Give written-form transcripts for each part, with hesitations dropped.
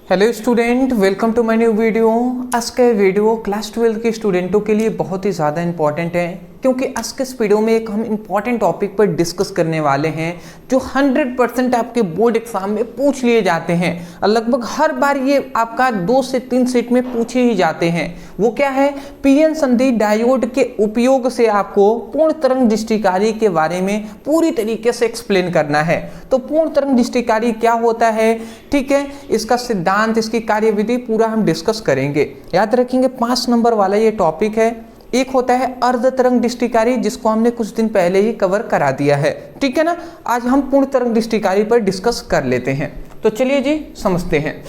Hello student, welcome to my new video. आज का video class 12 के स्टूडेंटों के लिए बहुत ही ज़्यादा इंपॉर्टेंट है, क्योंकि आज के इस वीडियो में एक हम इंपॉर्टेंट टॉपिक पर डिस्कस करने वाले हैं जो 100% आपके बोर्ड एग्जाम में पूछ लिए जाते हैं और लगभग हर बार ये आपका 2 से 3 सेट में पूछे ही जाते हैं। वो क्या है? पीएन संधि डायोड के उपयोग से आपको पूर्ण तरंग दृष्टिकारी के बारे में पूरी तरीके से एक्सप्लेन करना है। तो पूर्ण तरंग दृष्टिकारी क्या होता है, ठीक है, इसका सिद्धांत, इसकी कार्यविधि पूरा हम डिस्कस करेंगे। याद रखेंगे 5 नंबर वाला ये टॉपिक है। एक होता है अर्ध तरंग दृष्टिकारी, जिसको हमने कुछ दिन पहले ही कवर करा दिया है, ठीक है ना। आज हम पूर्ण तरंग दृष्टिकारी पर डिस्कस कर लेते हैं। तो चलिए जी समझते हैं।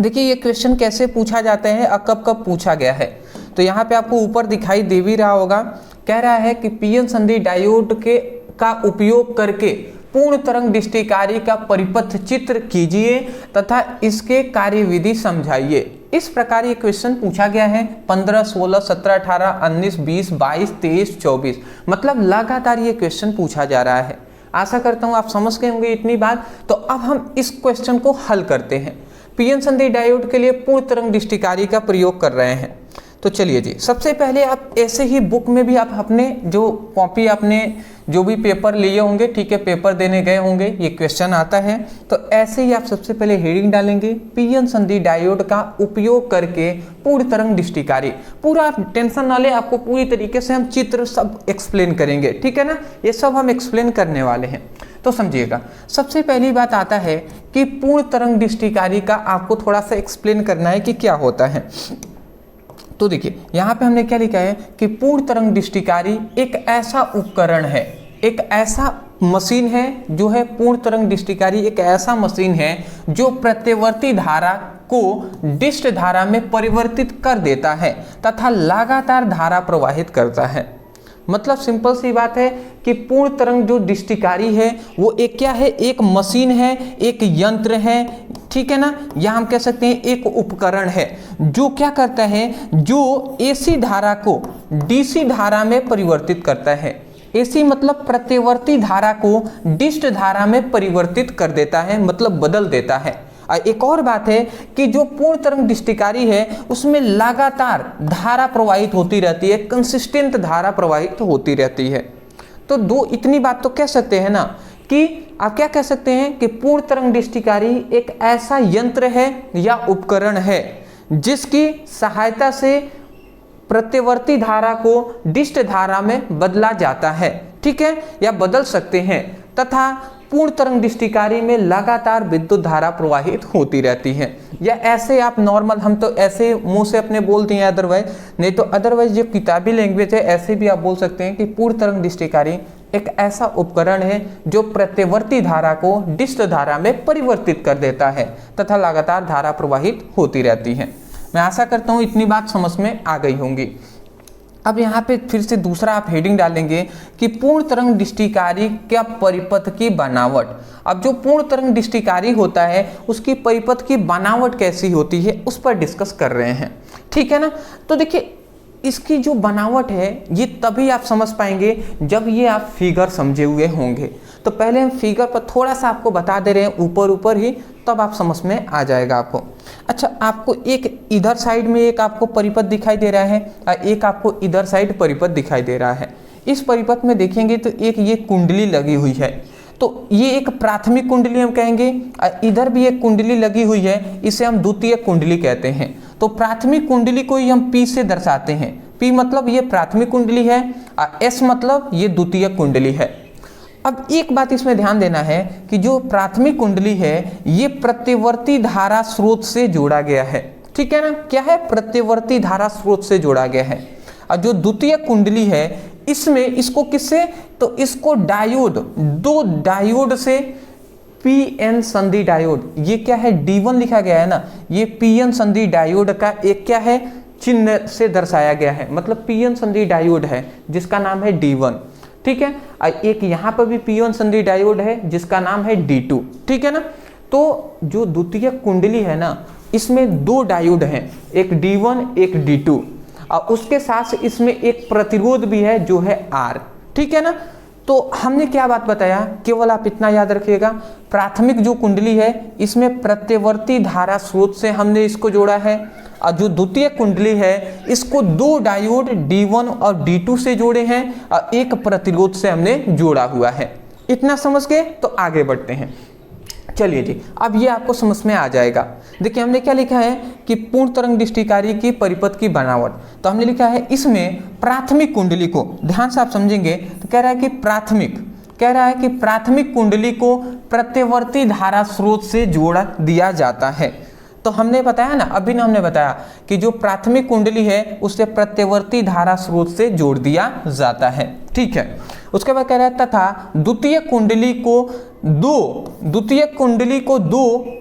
देखिए ये क्वेश्चन कैसे पूछा जाता है और कब कब पूछा गया है। तो यहाँ पे आपको ऊपर दिखाई दे भी रहा होगा, कह रहा है कि पीएन संधि डायोड का उपयोग करके पूर्ण तरंग दृष्टिकारी का परिपथ चित्र कीजिए तथा इसके कार्यविधि समझाइए। इस प्रकार ये क्वेश्चन पूछा गया है 15, 16, 17, 18, 19, 20, 22, 23, 24, मतलब लगातार ये क्वेश्चन पूछा जा रहा है। आशा करता हूँ आप समझ गए होंगे इतनी बात। तो अब हम इस क्वेश्चन को हल करते हैं। पीएन संधि डायोड के लिए पूर्ण तरंग दृष्टिकारी का प्रयोग कर रहे हैं। तो चलिए जी, सबसे पहले आप ऐसे ही बुक में भी आप अपने जो कॉपी, अपने जो भी पेपर लिए होंगे, ठीक है, पेपर देने गए होंगे, ये क्वेश्चन आता है। तो ऐसे ही आप सबसे पहले हेडिंग डालेंगे, पीएन संधि डायोड का उपयोग करके पूर्ण तरंग दृष्टिकारी। पूरा आप टेंशन ना ले, आपको पूरी तरीके से हम चित्र सब एक्सप्लेन करेंगे, ठीक है ना। ये सब हम एक्सप्लेन करने वाले हैं, तो समझिएगा। सबसे पहली बात आता है कि पूर्ण तरंग दृष्टिकारी का आपको थोड़ा सा एक्सप्लेन करना है कि क्या होता है। तो देखिए यहाँ पे हमने क्या लिखा है कि पूर्ण तरंग दृष्टिकारी एक ऐसा उपकरण है, एक ऐसा मशीन है जो है पूर्ण तरंग दृष्टिकारी एक ऐसा मशीन है जो प्रत्यवर्ती धारा को डिस्ट धारा में परिवर्तित कर देता है तथा लगातार धारा प्रवाहित करता है। मतलब सिंपल सी बात है कि पूर्ण तरंग जो दृष्टिकारी है वो एक क्या है, एक मशीन है, एक यंत्र है, ठीक है ना। या हम कह सकते हैं एक उपकरण है जो क्या करता है, जो एसी धारा को डीसी धारा में परिवर्तित करता है। एसी मतलब प्रत्यवर्ती धारा को डिस्ट धारा में परिवर्तित कर देता है, मतलब बदल देता है। एक और बात है कि जो पूर्ण तरंग दृष्टिकारी है उसमें लगातार धारा प्रवाहित होती रहती है, कंसिस्टेंट धारा प्रवाहित होती रहती है। तो दो इतनी बात तो कह सकते हैं ना कि आप क्या कह सकते हैं कि पूर्ण तरंग दृष्टिकारी एक ऐसा यंत्र है या उपकरण है जिसकी सहायता से प्रत्यवर्ती धारा को डिस्ट धारा में बदला जाता है, ठीक है, या बदल सकते हैं, तथा पूर्ण तरंग दृष्टिकारी में लगातार विद्युत धारा प्रवाहित होती रहती है। या ऐसे आप नॉर्मल, हम तो ऐसे मुंह से अपने बोलते हैं, अदरवाइज नहीं तो अदरवाइज जो किताबी लैंग्वेज है ऐसे भी आप बोल सकते हैं कि पूर्ण तरंग दृष्टिकारी एक ऐसा उपकरण है जो प्रत्यवर्ती धारा को डिस्ट धारा में परिवर्तित कर देता है तथा लगातार धारा प्रवाहित होती रहती है। मैं आशा करता हूँ इतनी बात समझ में आ गई होंगी। अब यहाँ पे फिर से दूसरा आप हेडिंग डालेंगे कि पूर्ण तरंग दृष्टिकारी का परिपथ की बनावट। अब जो पूर्ण तरंग दृष्टिकारी होता है उसकी परिपथ की बनावट कैसी होती है उस पर डिस्कस कर रहे हैं, ठीक है ना। तो देखिए इसकी जो बनावट है ये तभी आप समझ पाएंगे जब ये आप फिगर समझे हुए होंगे। तो पहले हम फिगर पर थोड़ा सा आपको बता दे रहे हैं ऊपर ऊपर ही, तब आप समझ में आ जाएगा आपको। अच्छा, आपको एक इधर साइड में एक आपको परिपथ दिखाई दे रहा है और एक आपको इधर साइड परिपथ दिखाई दे रहा है। इस परिपथ में देखेंगे तो एक ये कुंडली लगी हुई है, तो ये एक प्राथमिक कुंडली हम कहेंगे, और इधर भी एक कुंडली लगी हुई है, इसे हम द्वितीय कुंडली कहते हैं। तो प्राथमिक कुंडली को ही हम P से दर्शाते हैं। P मतलब ये प्राथमिक कुंडली है और S मतलब ये द्वितीय कुंडली है। अब एक बात इसमें ध्यान देना है कि जो प्राथमिक कुंडली है ये प्रत्यवर्ती धारा स्रोत से जोड़ा गया है, ठीक है ना। क्या है? प्रत्यवर्ती धारा स्रोत से जोड़ा गया है। और जो द्वितीय कुंडली है इसमें इसको किससे, तो इसको डायोड, दो डायोड से, पीएन संधि डायोड, ये क्या है, D1 लिखा गया है ना, ये पीएन संधि डायोड का एक क्या है, चिन्ह से दर्शाया गया है। मतलब पीएन संधि डायोड है जिसका नाम है D1, ठीक है। एक यहाँ पर भी पीएन संधि डायोड है जिसका नाम है D2, ठीक है ना। तो जो द्वितीय कुंडली है ना इसमें 2 डायोड हैं, एक D1 एक D2, और उसके साथ इसमें एक प्रतिरोध भी है जो है R, ठीक है ना। तो हमने क्या बात बताया, केवल आप इतना याद रखिएगा, प्राथमिक जो कुंडली है इसमें प्रत्यवर्ती धारा स्रोत से हमने इसको जोड़ा है, और जो द्वितीय कुंडली है इसको 2 डायोड D1 और D2 से जोड़े हैं और एक प्रतिरोध से हमने जोड़ा हुआ है। इतना समझ गए? तो आगे बढ़ते हैं। चलिए जी, अब ये आपको समझ में आ जाएगा। देखिए हमने क्या लिखा है कि पूर्ण तरंग दृष्टिकारी की परिपथ की बनावट, तो हमने लिखा है इसमें प्राथमिक कुंडली को, ध्यान से आप समझेंगे तो कह रहा है कि प्राथमिक कुंडली को प्रत्यवर्ती धारा स्रोत से जोड़ दिया जाता है। तो हमने बताया ना, अभी ना हमने बताया कि जो प्राथमिक कुंडली है उसे प्रत्यवर्ती धारा स्रोत से जोड़ दिया जाता है। ठीक है, उसके बाद कह रहा है तथा द्वितीय कुंडली को 2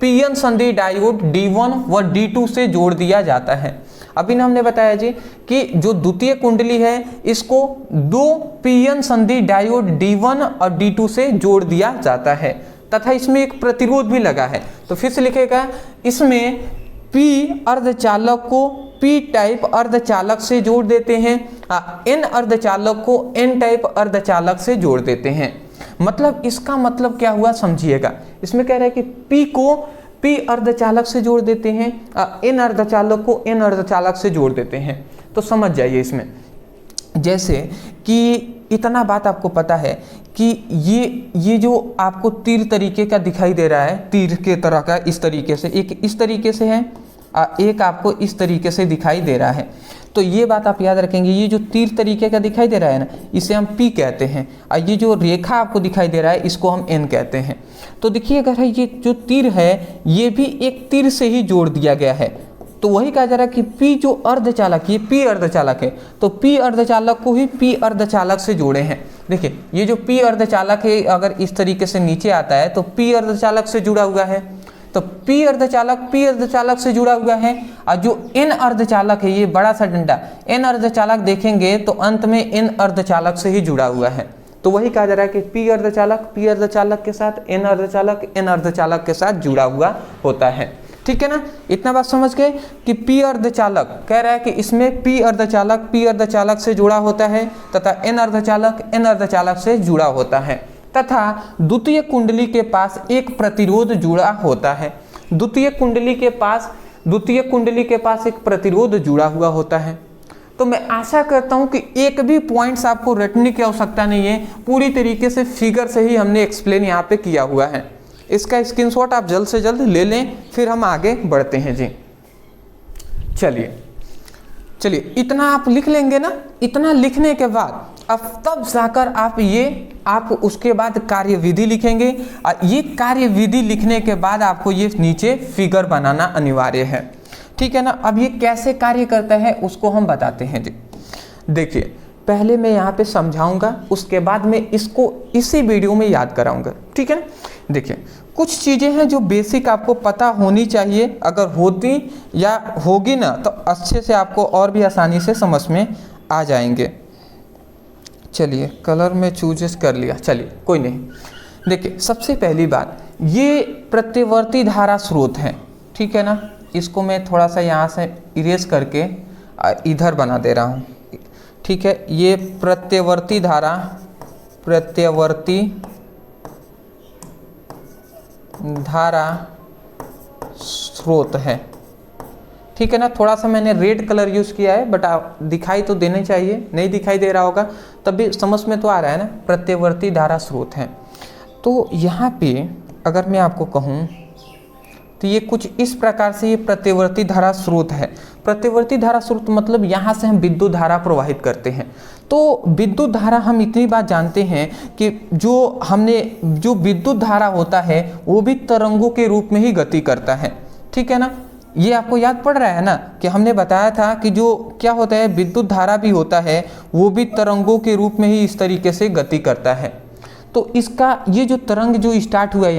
पीएन संधि डायोड D1 व D2 से जोड़ दिया जाता है। अभी ना हमने बताया जी कि जो द्वितीय कुंडली है इसको 2 पीएन संधि डायोड D1 और D2 से जोड़ दिया जाता है तथा इसमें एक प्रतिरोध भी लगा है। तो फिर से लिखेगा, इसमें P अर्धचालक को P टाइप अर्धचालक से जोड़ देते हैं, N अर्धचालक को N टाइप अर्धचालक से जोड़ देते हैं। मतलब इसका मतलब क्या हुआ समझिएगा, इसमें कह रहा है कि P को P अर्धचालक से जोड़ देते हैं, N अर्धचालक को N अर्धचालक से जोड़ देते हैं। तो समझ जाइए इसमें, जैसे कि इतना बात आपको पता है कि ये जो आपको तीर तरीके का दिखाई दे रहा है, तीर के तरह का, इस तरीके से, एक इस तरीके से है, एक आपको इस तरीके से दिखाई दे रहा है। तो ये बात आप याद रखेंगे, ये जो तीर तरीके का दिखाई दे रहा है ना, इसे हम P कहते हैं, और ये जो रेखा आपको दिखाई दे रहा है इसको हम N कहते हैं। तो देखिए अगर ये जो तीर है ये भी एक तीर से ही जोड़ दिया गया है, तो वही कहा जा रहा है कि P जो अर्धचालक, ये P अर्धचालक है, तो P अर्धचालक को ही P अर्धचालक से जोड़े हैं। देखिए ये जो P अर्धचालक है अगर इस तरीके से नीचे आता है तो P अर्धचालक से जुड़ा हुआ है, तो P अर्धचालक से जुड़ा हुआ है, और जो N अर्धचालक है, ये बड़ा सा डंडा N अर्धचालक देखेंगे तो अंत में N अर्धचालक से ही जुड़ा हुआ है। तो वही कहा जा रहा है कि P अर्धचालक के साथ N अर्धचालक के साथ जुड़ा हुआ होता है। ठीक है ना, इतना बात समझ गए कि P अर्धचालक कह रहा है कि इसमें P अर्धचालक से जुड़ा होता है तथा N अर्धचालक से जुड़ा होता है, तथा द्वितीय कुंडली के पास एक प्रतिरोध जुड़ा होता है। द्वितीय कुंडली के पास एक प्रतिरोध जुड़ा हुआ होता है। तो मैं आशा करता हूं कि एक भी पॉइंट्स आपको रटने की आवश्यकता नहीं है, पूरी तरीके से फिगर से ही हमने एक्सप्लेन यहाँ पे किया हुआ है। इसका स्क्रीनशॉट आप जल्द से जल्द ले लें, फिर हम आगे बढ़ते हैं जी। चलिए इतना आप लिख लेंगे ना, इतना लिखने के बाद अब तब जाकर आप उसके बाद कार्यविधि लिखेंगे, और ये कार्यविधि लिखने के बाद आपको ये नीचे फिगर बनाना अनिवार्य है। ठीक है ना, अब ये कैसे कार्य करता है उसको हम बताते हैं जी। देखिए पहले मैं यहाँ पे समझाऊंगा, उसके बाद मैं इसको इसी वीडियो में याद कराऊंगा। ठीक है ना, देखिए कुछ चीज़ें हैं जो बेसिक आपको पता होनी चाहिए, अगर होती या होगी ना तो अच्छे से आपको और भी आसानी से समझ में आ जाएंगे। चलिए कलर में चूजेस कर लिया, चलिए कोई नहीं। देखिए सबसे पहली बात, ये प्रत्यवर्ती धारा स्रोत है। ठीक है ना, इसको मैं थोड़ा सा यहाँ से इरेज करके इधर बना दे रहा हूँ। ठीक है, ये प्रत्यवर्ती धारा स्रोत है। ठीक है ना, थोड़ा सा मैंने रेड कलर यूज़ किया है, बट दिखाई तो देने चाहिए, नहीं दिखाई दे रहा होगा तब भी समझ में तो आ रहा है ना, प्रत्यवर्ती धारा स्रोत है। तो यहाँ पे अगर मैं आपको कहूँ तो ये कुछ इस प्रकार से ये प्रत्यवर्ती धारा स्रोत है। प्रत्यवर्ती धारा स्रोत मतलब यहाँ से हम विद्युत धारा प्रवाहित करते हैं। तो विद्युत धारा हम इतनी बात जानते हैं कि जो विद्युत धारा होता है वो भी तरंगों के रूप में ही गति करता है। ठीक है ना, ये आपको याद पड़ रहा है ना कि हमने बताया था कि जो क्या होता है, विद्युत धारा भी होता है वो भी तरंगों के रूप में ही इस तरीके से गति करता है। तो इसका ये जो तरंग जो स्टार्ट हुआ है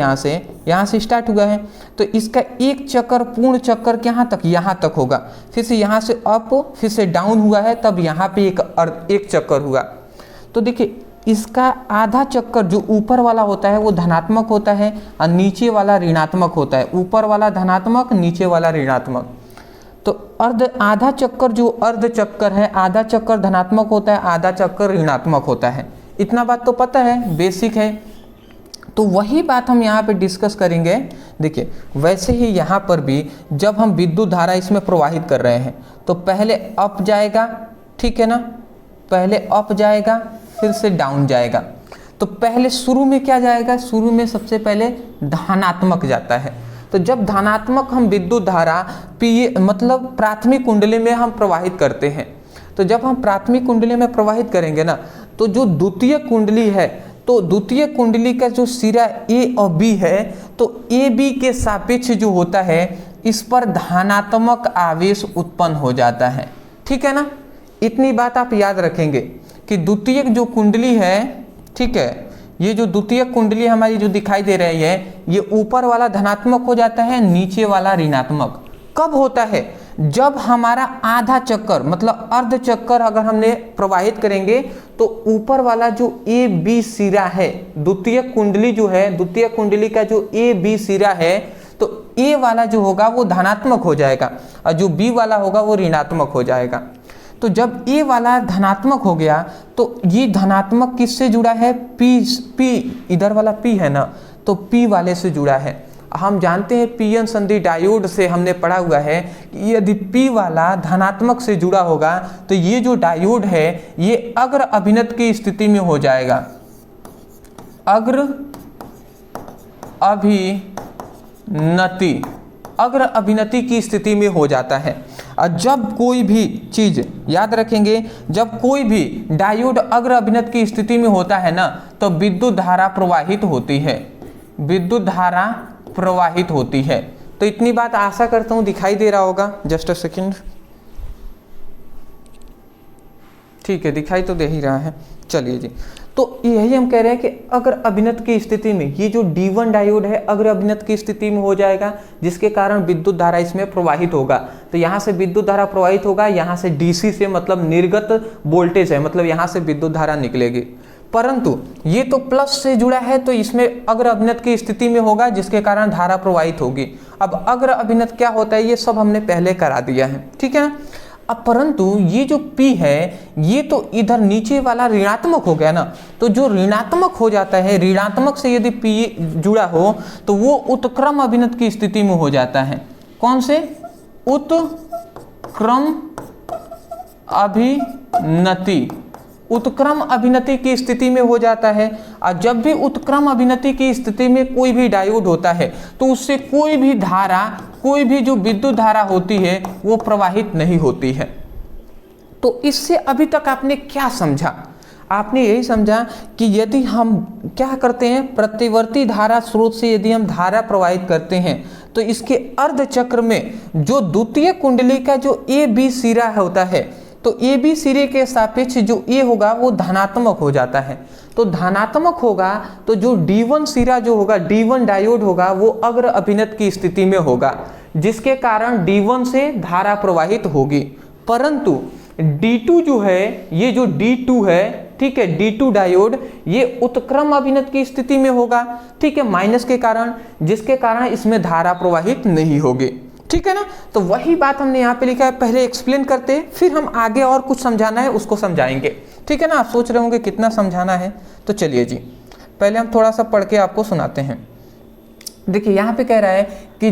यहाँ से स्टार्ट हुआ है, तो इसका एक चक्कर, पूर्ण चक्कर यहाँ तक होगा, फिर से यहाँ से अप, फिर से डाउन हुआ है, तब यहाँ पे एक चक्कर हुआ। तो देखिए इसका आधा चक्कर जो ऊपर वाला होता है वो धनात्मक होता है और नीचे वाला ऋणात्मक होता है। ऊपर वाला धनात्मक, नीचे वाला ऋणात्मक। तो आधा चक्कर जो अर्ध चक्कर है, आधा चक्कर धनात्मक होता है, आधा चक्कर ऋणात्मक होता है। इतना बात तो पता है, बेसिक है। तो वही बात हम यहाँ पे डिस्कस करेंगे। देखिए वैसे ही यहाँ पर भी जब हम विद्युत धारा इसमें प्रवाहित कर रहे हैं तो पहले अप जाएगा, ठीक है ना, पहले अप जाएगा फिर से डाउन जाएगा। तो पहले शुरू में क्या जाएगा, शुरू में सबसे पहले धनात्मक जाता है। तो जब धनात्मक हम विद्युत धारा पी मतलब प्राथमिक कुंडली में हम प्रवाहित करते हैं, तो जब हम प्राथमिक कुंडली में प्रवाहित करेंगे ना, तो जो द्वितीय कुंडली है, तो द्वितीय कुंडली का जो सिरा ए और बी है, तो ए बी के सापेक्ष जो होता है इस पर धनात्मक आवेश उत्पन्न हो जाता है, ठीक है ना। इतनी बात आप याद रखेंगे कि द्वितीय जो कुंडली है, ठीक है, ये जो द्वितीय कुंडली हमारी जो दिखाई दे रही है, ये ऊपर वाला धनात्मक हो जाता है, नीचे वाला ऋणात्मक। कब होता है, जब हमारा आधा चक्कर मतलब अर्ध चक्कर अगर हमने प्रवाहित करेंगे तो ऊपर वाला जो ए बी सिरा है, द्वितीय कुंडली जो है, द्वितीय कुंडली का जो ए बी सिरा है, तो ए वाला जो होगा वो धनात्मक हो जाएगा और जो बी वाला होगा वो ऋणात्मक हो जाएगा। तो जब ए वाला धनात्मक हो गया तो ये धनात्मक किससे जुड़ा है, पी इधर वाला पी है ना, तो पी वाले से जुड़ा है। हम जानते हैं पीएन संधि डायोड से हमने पढ़ा हुआ है कि यदि पी वाला धनात्मक से जुड़ा होगा तो ये जो डायोड है ये अग्र अभिनत की स्थिति में हो जाएगा, अग्र अभिनति की स्थिति में हो जाता है। और जब कोई भी चीज याद रखेंगे, जब कोई भी डायोड अग्र अभिनत की स्थिति में होता है ना, तो विद्युत धारा प्रवाहित होती है, विद्युत धारा प्रवाहित होती है। तो इतनी बात आशा करता हूं दिखाई दे रहा होगा। जस्ट अ सेकेंड, ठीक है, दिखाई तो दे ही रहा है। चलिए जी, तो यही हम कह रहे हैं कि अग्र अभिनत की स्थिति में ये जो D1 डायोड है अग्र अभिनत की स्थिति में हो जाएगा, जिसके कारण विद्युत धारा इसमें प्रवाहित होगा। तो यहाँ से विद्युत धारा प्रवाहित होगा, यहाँ से DC से मतलब निर्गत वोल्टेज है, मतलब यहाँ से विद्युत धारा निकलेगी। परंतु ये तो प्लस से जुड़ा है तो इसमें अग्र अभिनत की स्थिति में होगा, जिसके कारण धारा प्रवाहित होगी। अब अग्र अभिनत क्या होता है ये सब हमने पहले करा दिया है, ठीक है ना। अब परंतु ये जो P है ये तो इधर नीचे वाला ऋणात्मक हो गया ना, तो जो ऋणात्मक हो जाता है, ऋणात्मक से यदि P जुड़ा हो तो वो उत्क्रम अभिनत की स्थिति में हो जाता है। कौन से, उत्क्रम अभिनति, उत्क्रम अभिनति की स्थिति में हो जाता है। और जब भी उत्क्रम अभिनति की स्थिति में कोई भी डायोड होता है तो उससे कोई भी धारा, कोई भी जो विद्युत धारा होती है वो प्रवाहित नहीं होती है। तो इससे अभी तक आपने क्या समझा, आपने यही समझा कि यदि हम क्या करते हैं, प्रतिवर्ती धारा स्रोत से यदि हम धारा प्रवाहित करते हैं तो इसके अर्ध चक्र में जो द्वितीय कुंडली का जो ए बी सिरा होता है, तो ए बी सिरे के सापेक्ष जो ए होगा वो धनात्मक हो जाता है। तो धनात्मक होगा तो जो D1 सिरा जो होगा, D1 डायोड होगा, वो अग्र अभिनत की स्थिति में होगा, जिसके कारण D1 से धारा प्रवाहित होगी। परंतु D2 जो है, ये जो D2 है, ठीक है, D2 डायोड ये उत्क्रम अभिनत की स्थिति में होगा, ठीक है, माइनस के कारण, जिसके कारण इसमें धारा प्रवाहित नहीं होगी, ठीक है ना। तो वही बात हमने यहाँ पे लिखा है, पहले एक्सप्लेन करते हैं फिर हम आगे और कुछ समझाना है उसको समझाएंगे, ठीक है ना। आप सोच रहे होंगे कितना समझाना है, तो चलिए जी पहले हम थोड़ा सा पढ़ के आपको सुनाते हैं। देखिए यहाँ पे कह रहा है कि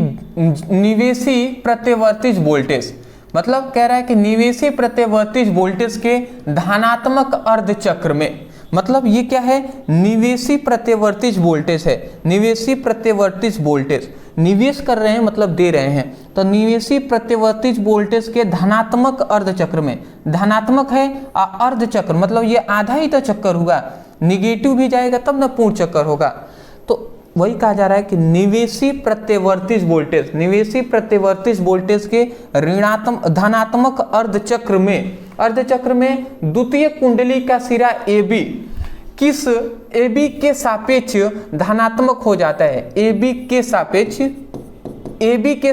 निवेशी प्रत्यवर्ती वोल्टेज, मतलब कह रहा है कि निवेशी प्रत्यवर्ती वोल्टेज के धनात्मक अर्ध चक्र में, मतलब ये क्या है, निवेशी प्रत्यवर्ती वोल्टेज है, निवेशी प्रत्यवर्ती वोल्टेज, निवेश कर रहे हैं मतलब दे रहे हैं। तो निवेशी प्रत्यवर्ती वोल्टेज के धनात्मक अर्ध चक्र में, धनात्मक है अर्ध चक्र मतलब ये आधा ही तो चक्कर हुआ, निगेटिव भी जाएगा तब ना पूर्ण चक्कर होगा। तो वही कहा जा रहा है कि निवेशी प्रत्यवर्ती वोल्टेज, निवेशी प्रत्यवर्ती वोल्टेज के धनात्मक अर्धचक्र में द्वितीय कुंडली का सिरा ए बी किस ए बी के सापेक्ष धनात्मक हो जाता है, ए बी के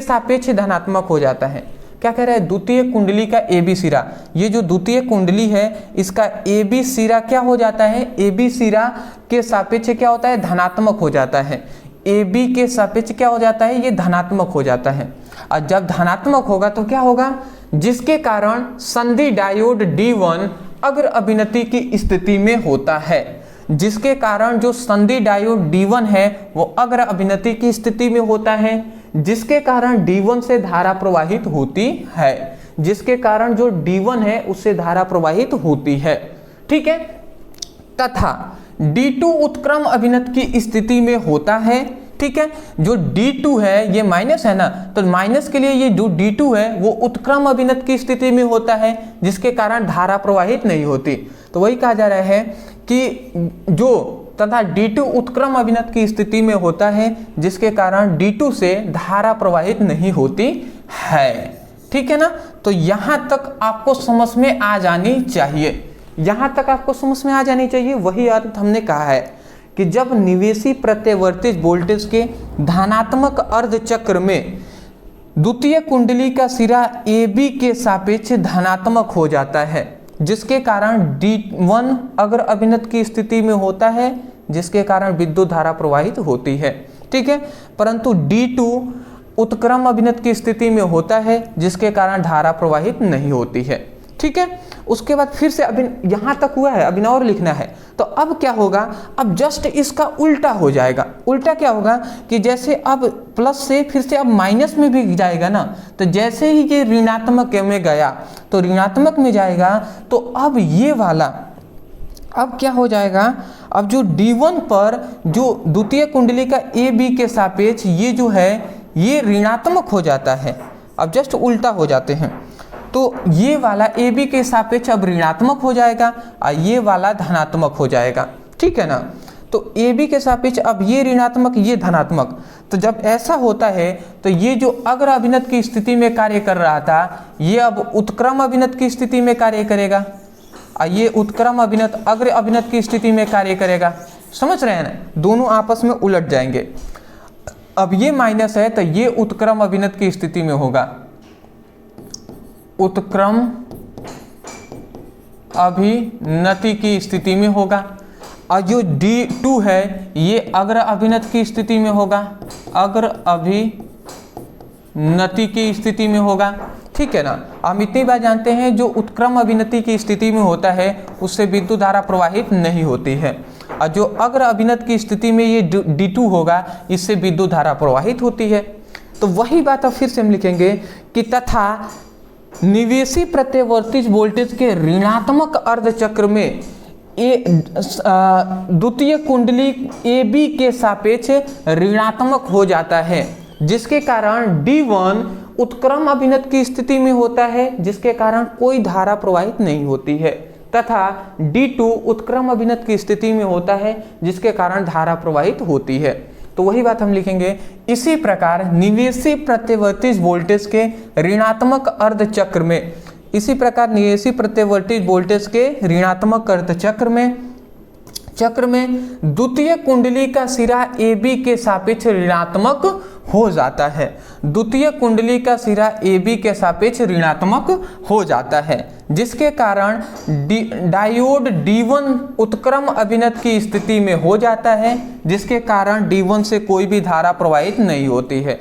सापेक्ष धनात्मक हो जाता है। क्या कह रहा है, द्वितीय कुंडली का ए बी सिरा, ये जो द्वितीय कुंडली है इसका ए बी सिरा क्या हो जाता है, ए बी सिरा के सापेक्ष क्या होता है, धनात्मक हो जाता है। ए बी के सापेक्ष क्या हो जाता है, ये धनात्मक हो जाता है। और जब धनात्मक होगा तो क्या होगा, जिसके कारण संधि डायोड D1 अग्र अभिनति की स्थिति में होता है। जिसके कारण जो संधि डायोड D1 है वो अग्र अभिनति की स्थिति में होता है, जिसके कारण D1 से धारा प्रवाहित होती है, जिसके कारण जो D1 है उससे धारा प्रवाहित होती है, ठीक है। तथा D2 उत्क्रम अभिनत की स्थिति में होता है, ठीक है। जो D2 है ये माइनस है ना, तो माइनस के लिए ये जो D2 है वो उत्क्रम अभिनत की स्थिति में होता है, जिसके कारण धारा प्रवाहित नहीं होती। तो वही कहा जा रहा है कि जो तथा D2 उत्क्रम अभिनत की स्थिति में होता है, जिसके कारण D2 से धारा प्रवाहित नहीं होती है, ठीक है ना। तो यहां तक आपको समझ में आ जानी चाहिए, यहां तक आपको समझ में आ जानी चाहिए। वही अर्थ हमने कहा है कि जब निवेशी प्रत्यवर्ती वोल्टेज के धनात्मक अर्धचक्र में द्वितीय कुंडली का सिरा AB के सापेक्ष धनात्मक हो जाता है, जिसके कारण D1 अग्र अभिनत की स्थिति में होता है, जिसके कारण विद्युत धारा प्रवाहित होती है, ठीक है। परंतु D2 उत्क्रम अभिनत की स्थिति में होता है, जिसके कारण धारा प्रवाहित नहीं होती है, ठीक है। उसके बाद फिर से अभी यहां तक हुआ है, अभी और लिखना है। तो अब क्या होगा, अब जस्ट इसका उल्टा हो जाएगा। उल्टा क्या होगा कि जैसे अब प्लस से फिर से अब माइनस में भी जाएगा ना, तो जैसे ही ये ऋणात्मक में गया तो ऋणात्मक में जाएगा, तो अब ये वाला अब क्या हो जाएगा, अब जो D1 पर जो द्वितीय कुंडली का AB के सापेक्ष ये जो है ये ऋणात्मक हो जाता है। अब जस्ट उल्टा हो जाते हैं, तो ये वाला AB के सापेक्ष अब ऋणात्मक हो जाएगा और ये वाला धनात्मक हो जाएगा, ठीक है ना। तो AB के सापेक्ष अब ये ऋणात्मक ये धनात्मक, तो जब ऐसा होता है तो ये जो अग्र अभिनत की स्थिति में कार्य कर रहा था ये अब उत्क्रम अभिनत की स्थिति में कार्य करेगा और ये उत्क्रम अभिनत अग्र अभिनत की स्थिति में कार्य करेगा। समझ रहे हैं ना, दोनों आपस में उलट जाएंगे। अब ये माइनस है तो ये उत्क्रम अभिनत की स्थिति में होगा, उत्क्रम अभिनति की स्थिति में होगा, और जो D2 है ये अग्र अभिनत की स्थिति में होगा, अग्र अभिनति की स्थिति में होगा, ठीक है ना। हम इतनी बात जानते हैं जो उत्क्रम अभिनति की स्थिति में होता है उससे विद्युत धारा प्रवाहित नहीं होती है, और जो अग्र अभिनत की स्थिति में ये D2 होगा इससे विद्युत धारा प्रवाहित होती है। तो वही बात अब फिर से हम लिखेंगे कि तथा निवेशी प्रत्यवर्ती वोल्टेज के ऋणात्मक अर्धचक्र में द्वितीय कुंडली AB के सापेक्ष ऋणात्मक हो जाता है, जिसके कारण D1 उत्क्रम अभिनत की स्थिति में होता है, जिसके कारण कोई धारा प्रवाहित नहीं होती है, तथा D2 उत्क्रम अभिनत की स्थिति में होता है, जिसके कारण धारा प्रवाहित होती है। तो वही बात हम लिखेंगे, इसी प्रकार निवेशी प्रत्यवर्ती वोल्टेज के ऋणात्मक अर्धचक्र में, इसी प्रकार निवेशी प्रत्यवर्ती वोल्टेज के ऋणात्मक अर्धचक्र में द्वितीय कुंडली का सिरा AB के सापेक्ष ऋणात्मक हो जाता है, द्वितीय कुंडली का सिरा AB के सापेक्ष ऋणात्मक हो जाता है, जिसके कारण डायोड D1 उत्क्रम अभिनत की स्थिति में हो जाता है, जिसके कारण D1 से कोई भी धारा प्रवाहित नहीं होती है,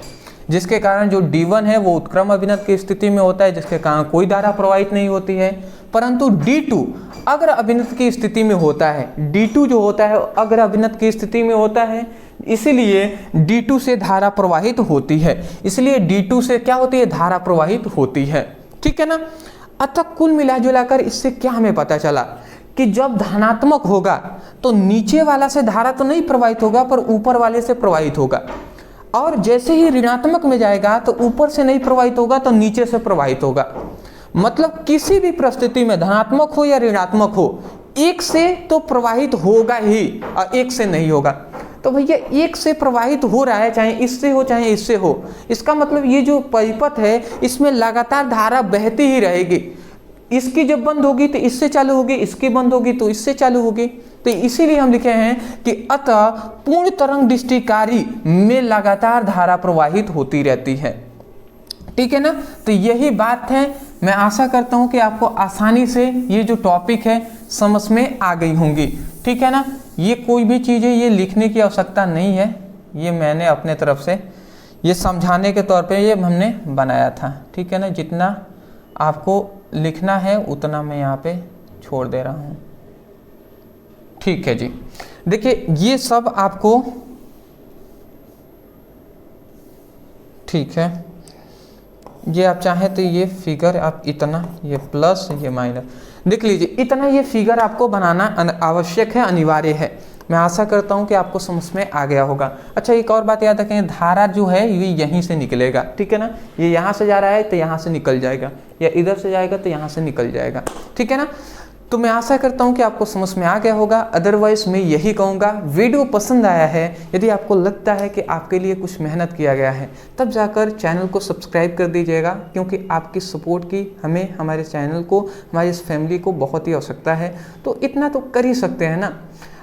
जिसके कारण जो D1 है वो उत्क्रम अभिनत की स्थिति में होता है, जिसके कारण कोई धारा प्रवाहित नहीं होती है। परंतु D2 अग्र अभिनत की स्थिति में होता है, D2 जो होता है अग्र अभिनत की स्थिति में होता है, इसलिए D2 से धारा प्रवाहित होती है, इसलिए D2 से क्या होती है, धारा प्रवाहित होती है, ठीक है ना। अतः कुल मिलाजुलाकर इससे क्या हमें पता चला कि जब धनात्मक होगा तो नीचे वाला से धारा तो नहीं प्रवाहित होगा पर ऊपर वाले से प्रवाहित होगा, और जैसे ही ऋणात्मक में जाएगा तो ऊपर से नहीं प्रवाहित होगा तो नीचे से प्रवाहित होगा। मतलब किसी भी परिस्थिति में धनात्मक हो या ऋणात्मक हो, एक से तो प्रवाहित होगा ही और एक से नहीं होगा। तो भैया एक से प्रवाहित हो रहा है, चाहे इससे हो चाहे इससे हो, इसका मतलब ये जो परिपथ है इसमें लगातार धारा बहती ही रहेगी। इसकी जब बंद होगी तो इससे चालू होगी, इसकी बंद होगी तो इससे चालू होगी। तो इसीलिए हम लिखे हैं कि अतः पूर्ण तरंग दृष्टिकारी में लगातार धारा प्रवाहित होती रहती है, ठीक है ना। तो यही बात है, मैं आशा करता हूं कि आपको आसानी से ये जो टॉपिक है समझ में आ गई होंगी, ठीक है ना। ये कोई भी चीज़ें ये लिखने की आवश्यकता नहीं है, ये मैंने अपने तरफ से ये समझाने के तौर पे ये हमने बनाया था, ठीक है ना। जितना आपको लिखना है उतना मैं यहाँ पे छोड़ दे रहा हूँ। ठीक है जी। देखिए ये सब आपको, ठीक है, ये आप चाहें तो ये फिगर आप इतना, ये प्लस ये माइनस देख लीजिए, इतना ये फिगर आपको बनाना आवश्यक है, अनिवार्य है। मैं आशा करता हूँ कि आपको समझ में आ गया होगा। अच्छा एक और बात याद रखें, धारा जो है ये यहीं से निकलेगा, ठीक है ना, ये यहाँ से जा रहा है तो यहाँ से निकल जाएगा, या इधर से जाएगा तो यहाँ से निकल जाएगा, ठीक है ना। तो मैं आशा करता हूँ कि आपको समझ में आ गया होगा। अदरवाइज मैं यही कहूँगा, वीडियो पसंद आया है, यदि आपको लगता है कि आपके लिए कुछ मेहनत किया गया है, तब जाकर चैनल को सब्सक्राइब कर दीजिएगा, क्योंकि आपकी सपोर्ट की हमें, हमारे चैनल को, हमारी इस फैमिली को बहुत ही आवश्यकता है। तो इतना तो कर ही सकते हैं ना,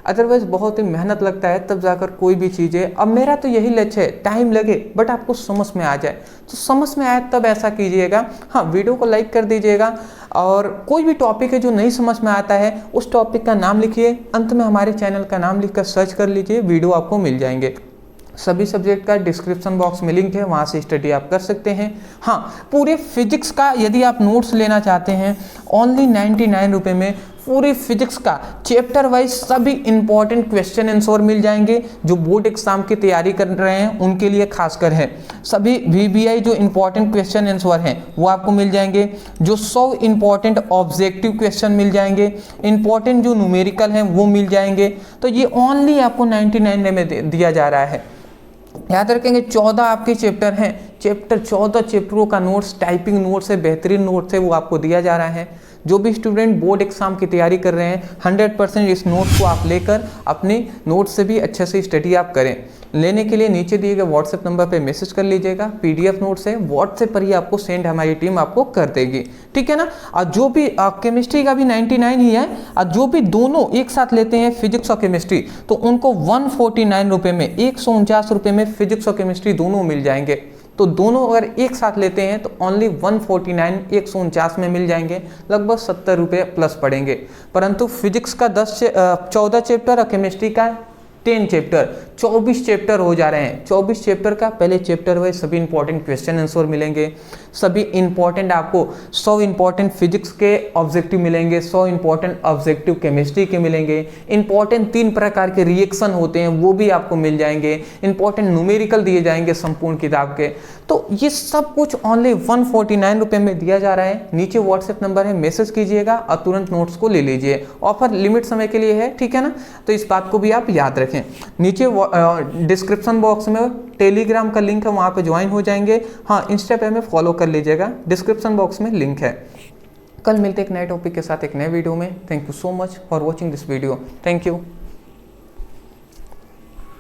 अदरवाइज बहुत ही मेहनत लगता है तब जाकर कोई भी चीज़ें। अब मेरा तो यही लक्ष्य है, टाइम लगे बट आपको समझ में आ जाए, तो समझ में आए तब ऐसा कीजिएगा। हाँ, वीडियो को लाइक कर दीजिएगा, और कोई भी टॉपिक है जो नहीं समझ में आता है उस टॉपिक का नाम लिखिए, अंत में हमारे चैनल का नाम लिखकर सर्च कर लीजिए, वीडियो आपको मिल जाएंगे। सभी सब्जेक्ट का डिस्क्रिप्शन बॉक्स में लिंक है, वहाँ से स्टडी आप कर सकते हैं। हाँ, पूरे फिजिक्स का यदि आप नोट्स लेना चाहते हैं, ओनली 99 रुपये में पूरे फिजिक्स का चैप्टर वाइज सभी इंपॉर्टेंट क्वेश्चन आंसर मिल जाएंगे। जो बोर्ड एग्जाम की तैयारी कर रहे हैं उनके लिए खासकर है, सभी VBI जो इंपॉर्टेंट क्वेश्चन आंसर हैं वो आपको मिल जाएंगे। जो 100 इंपॉर्टेंट ऑब्जेक्टिव क्वेश्चन मिल जाएंगे, इंपॉर्टेंट जो न्यूमेरिकल हैं वो मिल जाएंगे। तो ये ओनली आपको 99 में दिया जा रहा है। याद रखेंगे 14 आपके चैप्टर हैं, 14 चैप्टरों का नोट्स, टाइपिंग नोट्स है, बेहतरीन नोट्स है, वो आपको दिया जा रहा है। जो भी स्टूडेंट बोर्ड एग्जाम की तैयारी कर रहे हैं 100% इस नोट्स को आप लेकर अपने नोट्स से भी अच्छे से स्टडी आप करें। लेने के लिए नीचे दिए गए व्हाट्सएप नंबर पे मैसेज कर लीजिएगा, PDF नोट्स है व्हाट्सएप पर ही आपको सेंड हमारी टीम आपको कर देगी, ठीक है ना। और जो भी केमिस्ट्री का भी 99 ही है, और जो भी दोनों एक साथ लेते हैं फिजिक्स और केमिस्ट्री, तो उनको 149 रुपये में, 149 रुपये में फिजिक्स और केमिस्ट्री दोनों मिल जाएंगे। तो दोनों अगर एक साथ लेते हैं तो ओनली 149, 149 में मिल जाएंगे, लगभग 70 रुपये प्लस पड़ेंगे। परंतु फिजिक्स का 14 चैप्टर और केमिस्ट्री का 10 चैप्टर, 24 चैप्टर हो जा रहे हैं। 24 चैप्टर का पहले चैप्टर वाइज सभी इंपॉर्टेंट क्वेश्चन आंसर मिलेंगे, सभी इंपॉर्टेंट आपको 100 इंपॉर्टेंट फिजिक्स के ऑब्जेक्टिव मिलेंगे, 100 इंपॉर्टेंट ऑब्जेक्टिव केमिस्ट्री के मिलेंगे, इंपॉर्टेंट 3 प्रकार के रिएक्शन होते हैं वो भी आपको मिल जाएंगे, इंपॉर्टेंट न्यूमेरिकल दिए जाएंगे संपूर्ण किताब के। तो ये सब कुछ ओनली 149 रुपये में दिया जा रहा है। नीचे व्हाट्सएप नंबर है, मैसेज कीजिएगा और तुरंत नोट्स को ले लीजिए। ऑफर लिमिट समय के लिए है, ठीक है ना, तो इस बात को भी आप याद रखें। नीचे डिस्क्रिप्शन बॉक्स में टेलीग्राम का लिंक है, वहाँ पे ज्वाइन हो जाएंगे। हाँ, इंस्टा पे हमें फॉलो कर लीजिएगा, डिस्क्रिप्शन बॉक्स में लिंक है। कल मिलते एक नए टॉपिक के साथ एक नए वीडियो में। Thank you so much for watching this video. Thank you.